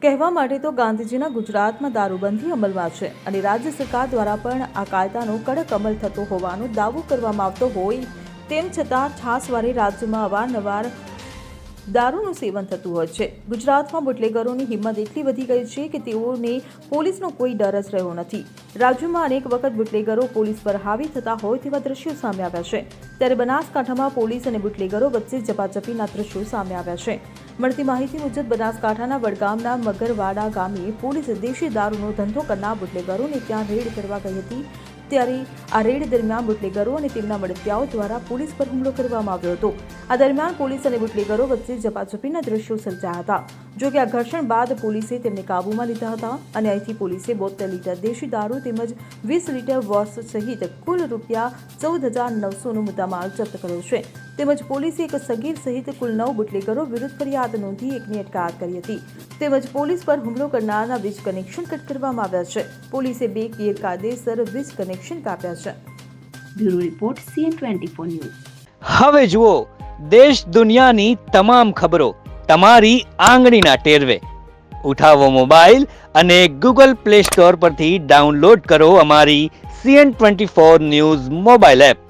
કહેવા માટે તો ગાંધીજીના ગુજરાતમાં દારૂબંધી અમલમાં છે અને રાજ્ય સરકાર દ્વારા પણ આ કાયદાનો કડક અમલ થતો હોવાનો દાવો કરવામાં આવતો હોય તેમ છતાં છાસવારે રાજ્યમાં અવારનવાર દારૂનું સેવન થતું હોય છે। ગુજરાતમાં બુટલેગરોની હિંમત એટલી વધી ગઈ છે કે તેઓને પોલીસનો કોઈ ડર જ રહ્યો નથી। રાજ્યમાં અનેક વખત બુટલેગરો પોલીસ પર હાવી થતા હોય તેવા દ્રશ્યો સામે આવ્યા છે, ત્યારે બનાસકાંઠામાં પોલીસ અને બુટલેગરો વચ્ચે ઝપાઝપીના દ્રશ્યો સામે આવ્યા છે। મળતી માહિતી મુજબ બનાસકાંઠાના વડગામના મગરવાડા ગામે પોલીસ દેશી દારૂનો ધંધો કરનાર બુટલેગરોને ત્યાં રેડ કરવા ગઈ હતી, ત્યારે આ રેડ દરમિયાન બુટલેગરો અને તેમના મળતિયાઓ દ્વારા પોલીસ પર હુમલો કરવામાં આવ્યો હતો। આ દરમિયાન પોલીસ અને બુટલેગરો વચ્ચે ઝપાઝપીના દ્રશ્યો સર્જાયા હતા। જો કે આ ઘર્ષણ બાદ પોલીસે તેમને કાબૂમાં લીધા હતા અને અહીંથી પોલીસે 72 લીટર દેશી દારૂ તેમજ 20 લીટર વોશ સહિત કુલ ₹14,900નો મુદ્દામાલ જપ્ત કર્યો છે। તેમજ પોલીસે એક સગીર સહિત કુલ 9 બુટલેગરો વિરુદ્ધ ફરિયાદ નોંધી એકની અટકાયત કરી હતી। તેમજ પોલીસ પર હુમલો કરનારના વીજ કનેક્શન કટ કરવામાં આવ્યા છે। પોલીસે 2 ગેરકાયદેસર વીજ કનેક્શન કાપ્યા છે। Bureau report CN24 news. હવે જુઓ દેશ દુનિયાની તમામ ખબરો તમારી આંગળીના ટેરવે। ઉઠાવો મોબાઈલ અને Google Play Store પરથી ડાઉનલોડ કરો અમારી CN24 ન્યૂઝ મોબાઈલ એપ।